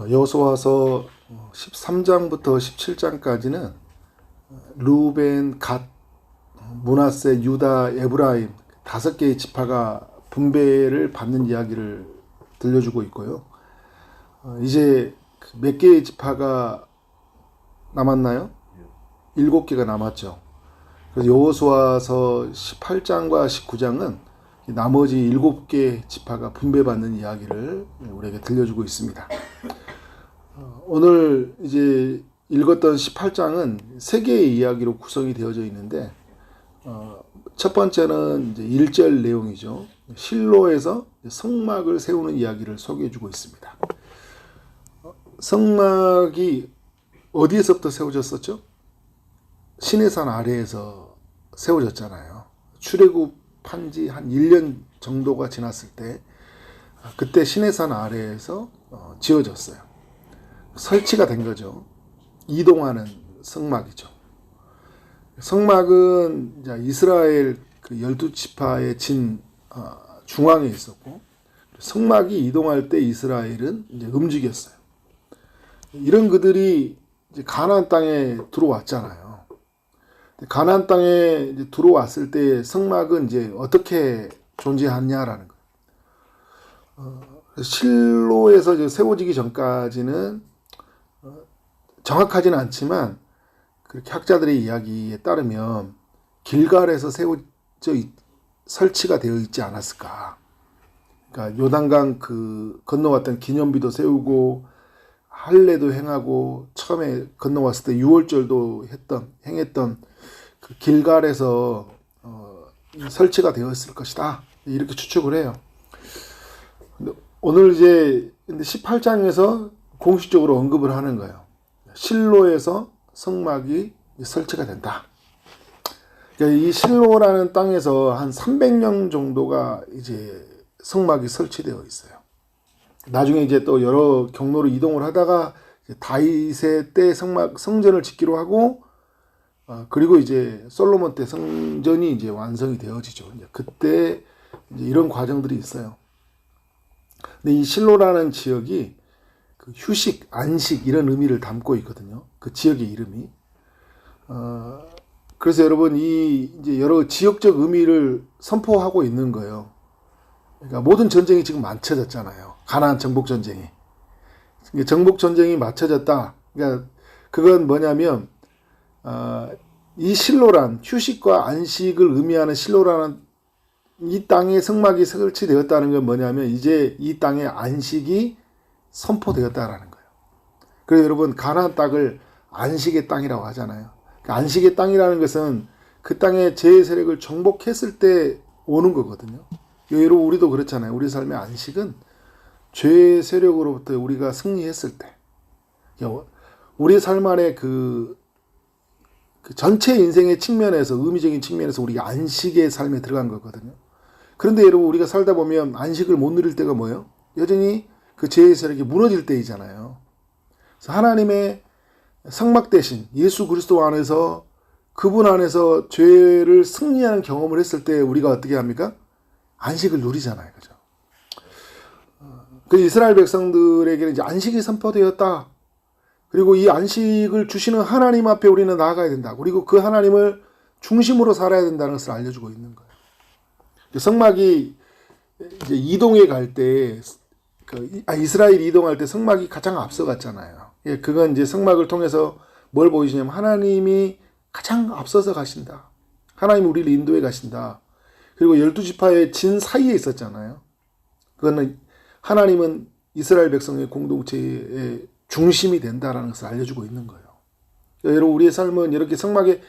여호수아서 13장부터 17장까지는 루벤, 갓, 므낫세, 유다, 에브라임 5개의 지파가 분배를 받는 이야기를 들려주고 있고요. 이제 몇 개의 지파가 남았나요? 7개가 남았죠. 그래서 여호수아서 18장과 19장은 나머지 7개 지파가 분배받는 이야기를 우리에게 들려주고 있습니다. 오늘 이제 읽었던 18장은 3개의 이야기로 구성이 되어져 있는데, 첫 번째는 이제 1절 내용이죠. 실로에서 성막을 세우는 이야기를 소개해주고 있습니다. 성막이 어디에서부터 세워졌었죠? 시내산 아래에서 세워졌잖아요. 출애굽한 지 한 1년 정도가 지났을 때, 그때 시내산 아래에서 지어졌어요. 설치가 된 거죠. 이동하는 성막이죠. 성막은 이스라엘 그 12지파의 중앙에 있었고, 성막이 이동할 때 이스라엘은 이제 움직였어요. 이런 그들이 이제 가나안 땅에 들어왔잖아요. 가나안 땅에 이제 들어왔을 때 성막은 이제 어떻게 존재하냐라는 거예요. 실로에서 이제 세워지기 전까지는 정확하지는 않지만 그렇게 학자들의 이야기에 따르면 길갈에서 설치가 되어 있지 않았을까. 그러니까 요단강 건너왔던 기념비도 세우고 할례도 행하고 처음에 건너왔을 때 유월절도 행했던 그 길갈에서 설치가 되었을 것이다. 이렇게 추측을 해요. 오늘 이제 18장에서 공식적으로 언급을 하는 거예요. 실로에서 성막이 설치가 된다. 그러니까 이 실로라는 땅에서 한 300년 정도가 이제 성막이 설치되어 있어요. 나중에 이제 또 여러 경로로 이동을 하다가 다윗의 때 성전을 짓기로 하고, 그리고 이제 솔로몬 때 성전이 이제 완성이 되어지죠. 그때 이제 이런 과정들이 있어요. 근데 이 실로라는 지역이 휴식, 안식 이런 의미를 담고 있거든요. 그 지역의 이름이. 그래서 여러분 이제 여러 지역적 의미를 선포하고 있는 거예요. 그러니까 모든 전쟁이 지금 맞춰졌잖아요. 가나안 정복 전쟁이. 정복 전쟁이 맞춰졌다. 그러니까 그건 뭐냐면 이 실로란 휴식과 안식을 의미하는 실로라는 이 땅에 성막이 설치되었다는 건 뭐냐면 이제 이 땅의 안식이 선포되었다라는 거예요. 그래서 여러분 가나안 땅을 안식의 땅이라고 하잖아요. 안식의 땅이라는 것은 그 땅의 제 세력을 정복했을 때 오는 거거든요. 여러분 우리도 그렇잖아요. 우리 삶의 안식은 죄의 세력으로부터 우리가 승리했을 때, 우리 삶 안에 그 전체 인생의 측면에서 의미적인 측면에서 우리가 안식의 삶에 들어간 거거든요. 그런데 여러분 우리가 살다 보면 안식을 못 누릴 때가 뭐예요? 여전히 그 죄의 세력이 무너질 때이잖아요. 그래서 하나님의 성막 대신 예수 그리스도 안에서 그분 안에서 죄를 승리하는 경험을 했을 때 우리가 어떻게 합니까? 안식을 누리잖아요. 그죠? 그 이스라엘 백성들에게는 이제 안식이 선포되었다. 그리고 이 안식을 주시는 하나님 앞에 우리는 나아가야 된다. 그리고 그 하나님을 중심으로 살아야 된다는 것을 알려주고 있는 거예요. 성막이 이제 이동해 갈 때, 이스라엘이 이동할 때 성막이 가장 앞서갔잖아요. 그건 이제 성막을 통해서 뭘 보이시냐면 하나님이 가장 앞서서 가신다. 하나님이 우리를 인도해 가신다. 그리고 12지파의 진 사이에 있었잖아요. 그거는 하나님은 이스라엘 백성의 공동체의 중심이 된다라는 것을 알려주고 있는 거예요. 여러분 우리의 삶은 이렇게 성막에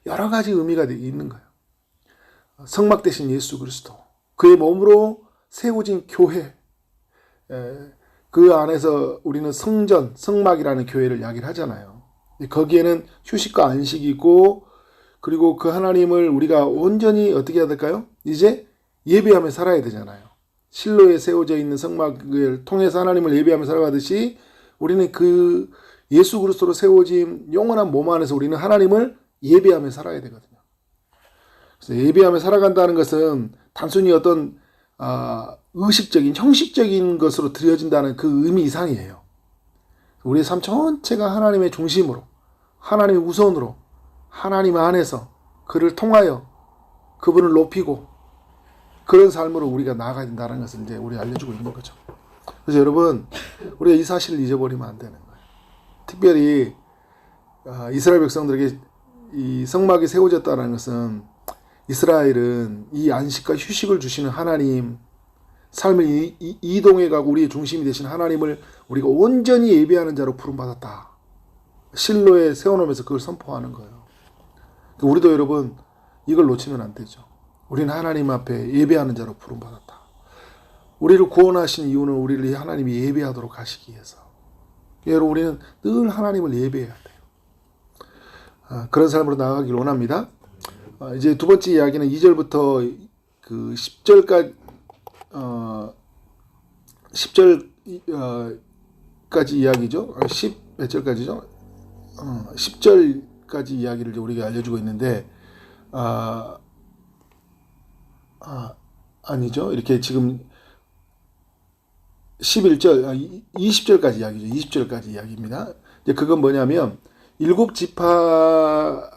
여러 가지 의미가 있는 거예요. 성막 대신 예수 그리스도, 그의 몸으로 세워진 교회, 그 안에서 우리는 성전, 성막이라는 교회를 이야기를 하잖아요. 거기에는 휴식과 안식이 있고, 그리고 그 하나님을 우리가 온전히 어떻게 해야 될까요? 이제 예배하며 살아야 되잖아요. 실로에 세워져 있는 성막을 통해서 하나님을 예배하며 살아가듯이 우리는 그 예수 그리스도로 세워진 영원한 몸 안에서 우리는 하나님을 예배하며 살아야 되거든요. 그래서 예배하며 살아간다는 것은 단순히 어떤 의식적인 형식적인 것으로 드려진다는 그 의미 이상이에요. 우리의 삶 전체가 하나님의 중심으로, 하나님의 우선으로, 하나님 안에서 그를 통하여 그분을 높이고 그런 삶으로 우리가 나아가야 된다는 것을 이제 우리 알려주고 있는 거죠. 그래서 여러분, 우리가 이 사실을 잊어버리면 안 되는 거예요. 특별히 이스라엘 백성들에게 이 성막이 세워졌다는 것은 이스라엘은 이 안식과 휴식을 주시는 하나님, 삶을 이동해 가고 우리의 중심이 되신 하나님을 우리가 온전히 예배하는 자로 부름받았다. 실로에 세워놓으면서 그걸 선포하는 거예요. 우리도 여러분 이걸 놓치면 안 되죠. 우리는 하나님 앞에 예배하는 자로 부름받았다. 우리를 구원하신 이유는 우리를 하나님이 예배하도록 하시기 위해서. 여러분, 우리는 늘 하나님을 예배해야 돼요. 그런 삶으로 나아가길 원합니다. 이제 두 번째 이야기는 2절부터 그 10절까지 10절까지 이야기죠. 10 몇 절까지죠? 10절까지 이야기를 우리가 알려주고 있는데, 아니죠. 이렇게 지금 11절, 20절까지 이야기죠. 20절까지 이야기입니다. 이제 그건 뭐냐면, 7지파가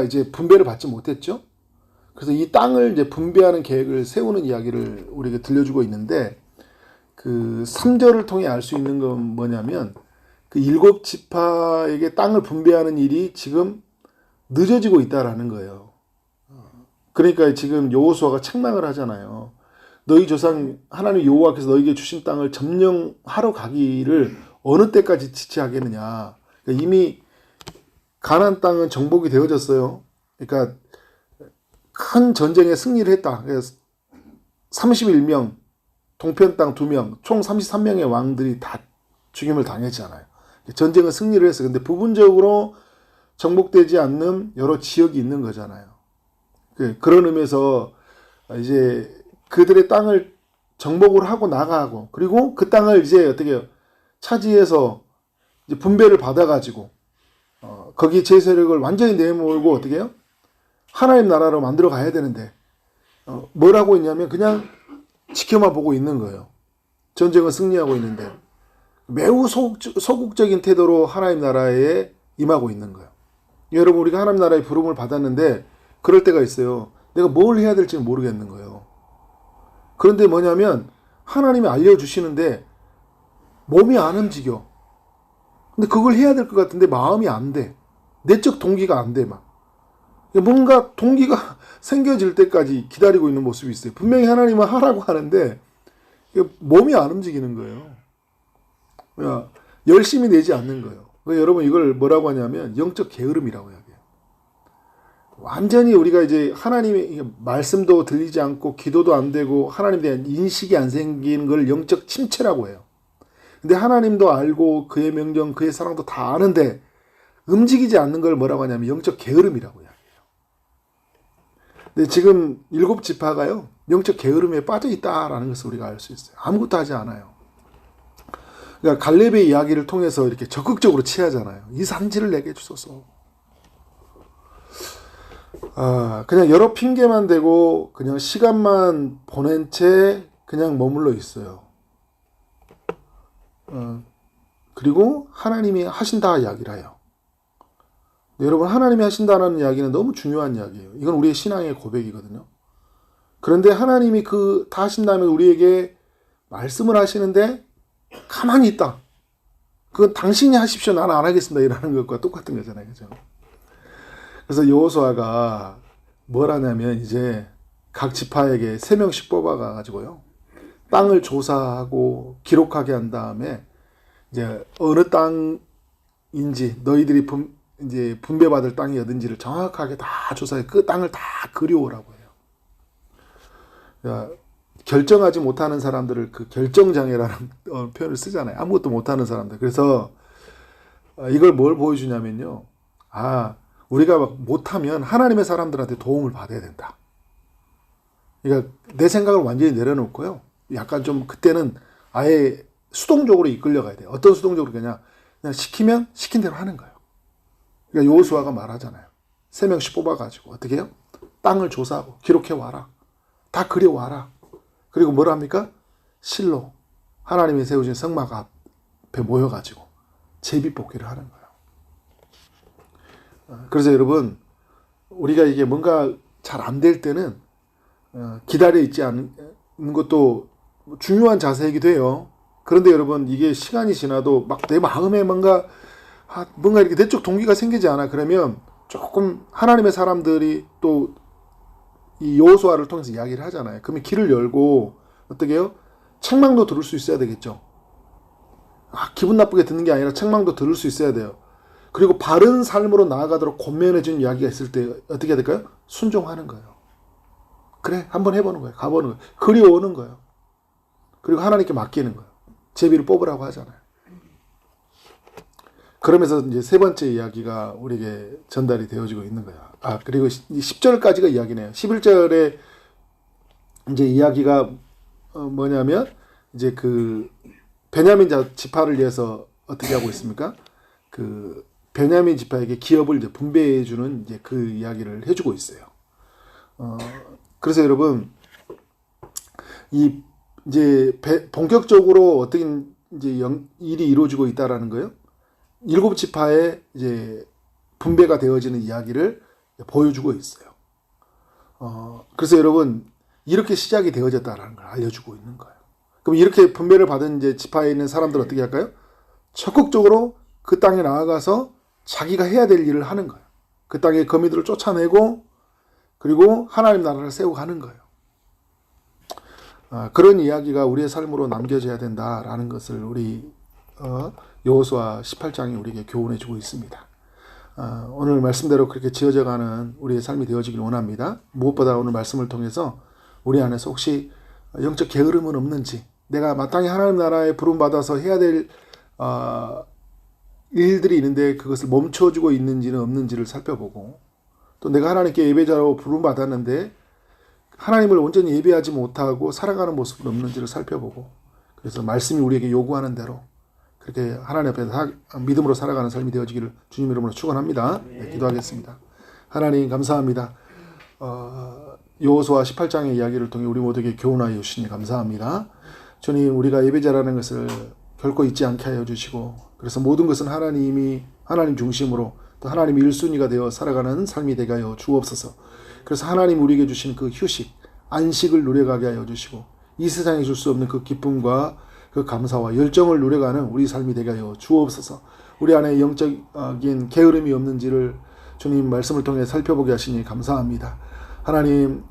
이제 분배를 받지 못했죠. 그래서 이 땅을 이제 분배하는 계획을 세우는 이야기를 우리에게 들려주고 있는데, 그 3절을 통해 알 수 있는 건 뭐냐면, 그 7지파에게 땅을 분배하는 일이 지금 늦어지고 있다라는 거예요. 그러니까 지금 여호수아가 책망을 하잖아요. 너희 조상 하나님 여호와께서 너희에게 주신 땅을 점령하러 가기를 어느 때까지 지체하겠느냐. 그러니까 이미 가나안 땅은 정복이 되어졌어요. 그러니까 큰 전쟁에 승리를 했다. 그래서 31명, 동편 땅 2명, 총 33명의 왕들이 다 죽임을 당했잖아요. 전쟁은 승리를 했어요. 근데 부분적으로 정복되지 않는 여러 지역이 있는 거잖아요. 그런 의미에서 이제 그들의 땅을 정복을 하고 나가고, 그리고 그 땅을 이제 어떻게 차지해서 이제 분배를 받아가지고 거기 제 세력을 완전히 내몰고 어떻게 해요? 하나님 나라로 만들어 가야 되는데 뭘 하고 있냐면 그냥 지켜만 보고 있는 거예요. 전쟁은 승리하고 있는데 매우 소극적인 태도로 하나님 나라에 임하고 있는 거예요. 여러분, 우리가 하나님 나라의 부름을 받았는데 그럴 때가 있어요. 내가 뭘 해야 될지 모르겠는 거예요. 그런데 뭐냐면 하나님이 알려주시는데 몸이 안 움직여. 근데 그걸 해야 될 것 같은데 마음이 안 돼. 내적 동기가 안 돼. 막 뭔가 동기가 생겨질 때까지 기다리고 있는 모습이 있어요. 분명히 하나님은 하라고 하는데 몸이 안 움직이는 거예요. 열심히 내지 않는 거예요. 여러분, 이걸 뭐라고 하냐면 영적 게으름이라고 해요. 완전히 우리가 이제 하나님의 말씀도 들리지 않고 기도도 안 되고 하나님에 대한 인식이 안 생기는 걸 영적 침체라고 해요. 근데 하나님도 알고 그의 명령, 그의 사랑도 다 아는데 움직이지 않는 걸 뭐라고 하냐면 영적 게으름이라고 해요. 근데 지금 7지파가요, 영적 게으름에 빠져 있다라는 것을 우리가 알 수 있어요. 아무것도 하지 않아요. 그러니까 갈렙의 이야기를 통해서 이렇게 적극적으로 취하잖아요. 이 산지를 내게 주소서. 그냥 여러 핑계만 대고 그냥 시간만 보낸 채 그냥 머물러 있어요. 그리고 하나님이 하신다 이야기를 해요. 여러분, 하나님이 하신다는 이야기는 너무 중요한 이야기예요. 이건 우리의 신앙의 고백이거든요. 그런데 하나님이 다 하신다면 우리에게 말씀을 하시는데 가만히 있다. 그건 당신이 하십시오. 나는 안 하겠습니다. 이라는 것과 똑같은 거잖아요. 그죠? 그래서 여호수아가 뭘 하냐면 이제 각 지파에게 3명씩 뽑아가지고요, 땅을 조사하고 기록하게 한 다음에 이제 어느 땅인지 너희들이 이제 분배받을 땅이 어딘지를 정확하게 다 조사해 그 땅을 다 그려오라고 해요. 그러니까 결정하지 못하는 사람들을 그 결정장애라는 표현을 쓰잖아요. 아무것도 못하는 사람들. 그래서 이걸 뭘 보여주냐면요, 우리가 못하면 하나님의 사람들한테 도움을 받아야 된다. 그러니까 내 생각을 완전히 내려놓고요, 약간 좀 그때는 아예 수동적으로 이끌려가야 돼요. 어떤 수동적으로 그냥 시키면 시킨 대로 하는 거예요. 그러니까 여호수아가 말하잖아요. 3명씩 뽑아가지고 어떻게 해요? 땅을 조사하고 기록해와라. 다 그려와라. 그리고 뭘 합니까? 실로 하나님이 세우신 성막 앞에 모여가지고 제비뽑기를 하는 거예요. 그래서 여러분, 우리가 이게 뭔가 잘 안 될 때는 기다려 있지 않는 것도 중요한 자세이기도 해요. 그런데 여러분, 이게 시간이 지나도 막 내 마음에 뭔가 이렇게 내적 동기가 생기지 않아. 그러면 조금 하나님의 사람들이 또 이 여호수아를 통해서 이야기를 하잖아요. 그러면 길을 열고 어떻게 해요? 책망도 들을 수 있어야 되겠죠. 기분 나쁘게 듣는 게 아니라 책망도 들을 수 있어야 돼요. 그리고 바른 삶으로 나아가도록 권면해주는 이야기가 있을 때 어떻게 해야 될까요? 순종하는 거예요. 그래, 한번 해보는 거예요. 가보는 거예요. 그리워오는 거예요. 그리고 하나님께 맡기는 거예요. 제비를 뽑으라고 하잖아요. 그러면서 이제 세 번째 이야기가 우리에게 전달이 되어지고 있는 거예요. 그리고 10절까지가 이야기네요. 11절에 이제 이야기가 뭐냐면 이제 그 베냐민 지파를 위해서 어떻게 하고 있습니까? 그 베냐민 지파에게 기업을 이제 분배해 주는 이제 그 이야기를 해주고 있어요. 그래서 여러분, 이 이제 본격적으로 어떻게 이제 일이 이루어지고 있다라는 거예요. 7지파에 이제 분배가 되어지는 이야기를 보여주고 있어요. 그래서 여러분, 이렇게 시작이 되어졌다라는 걸 알려주고 있는 거예요. 그럼 이렇게 분배를 받은 이제 지파에 있는 사람들은 어떻게 할까요? 적극적으로 그 땅에 나아가서 자기가 해야 될 일을 하는 거예요. 그 땅의 거미들을 쫓아내고 그리고 하나님 나라를 세우고 가는 거예요. 그런 이야기가 우리의 삶으로 남겨져야 된다라는 것을 우리 여호수아 18장이 우리에게 교훈해 주고 있습니다. 오늘 말씀대로 그렇게 지어져가는 우리의 삶이 되어지길 원합니다. 무엇보다 오늘 말씀을 통해서 우리 안에서 혹시 영적 게으름은 없는지, 내가 마땅히 하나님 나라에 부름받아서 해야 될 일들이 있는데 그것을 멈춰주고 있는지는 없는지를 살펴보고, 또 내가 하나님께 예배자로 부름받았는데 하나님을 온전히 예배하지 못하고 살아가는 모습은 없는지를 살펴보고, 그래서 말씀이 우리에게 요구하는 대로 그렇게 하나님 앞에서 믿음으로 살아가는 삶이 되어지기를 주님 이름으로 축원합니다. 네, 기도하겠습니다. 하나님 감사합니다. 여호수아 18장의 이야기를 통해 우리 모두에게 교훈하여 주시니 감사합니다. 주님, 우리가 예배자라는 것을 결코 잊지 않게 하여 주시고, 그래서 모든 것은 하나님 중심으로 또 하나님 1순위가 되어 살아가는 삶이 되게 하여 주옵소서. 그래서 하나님 우리에게 주신 그 휴식, 안식을 누려가게 하여 주시고, 이 세상에 줄 수 없는 그 기쁨과 그 감사와 열정을 누려가는 우리 삶이 되게 하여 주옵소서. 우리 안에 영적인 게으름이 없는지를 주님 말씀을 통해 살펴보게 하시니 감사합니다. 하나님,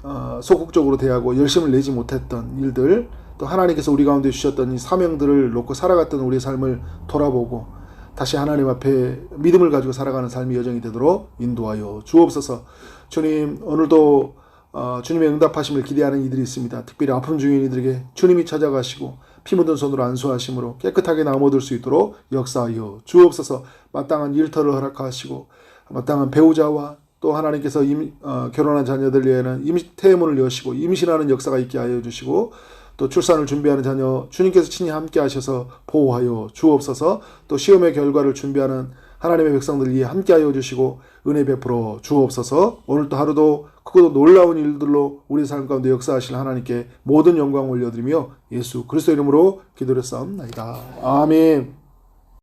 소극적으로 대하고 열심을 내지 못했던 일들, 또 하나님께서 우리 가운데 주셨던 이 사명들을 놓고 살아갔던 우리의 삶을 돌아보고 다시 하나님 앞에 믿음을 가지고 살아가는 삶의 여정이 되도록 인도하여 주옵소서. 주님, 오늘도 주님의 응답하심을 기대하는 이들이 있습니다. 특별히 아픔 중인 이들에게 주님이 찾아가시고 피 묻은 손으로 안수하심으로 깨끗하게 나음 얻을 수 있도록 역사하여 주옵소서. 마땅한 일터를 허락하시고 마땅한 배우자와 또 하나님께서 결혼한 자녀들 위에는 태문을 여시고 임신하는 역사가 있게 하여 주시고, 또 출산을 준비하는 자녀 주님께서 친히 함께 하셔서 보호하여 주옵소서. 또 시험의 결과를 준비하는 하나님의 백성들 위해 함께 하여 주시고 은혜 베풀어 주옵소서. 오늘도 하루도 크고도 놀라운 일들로 우리 삶 가운데 역사하실 하나님께 모든 영광을 올려드리며 예수 그리스도 이름으로 기도를 싸움나이다. 아멘.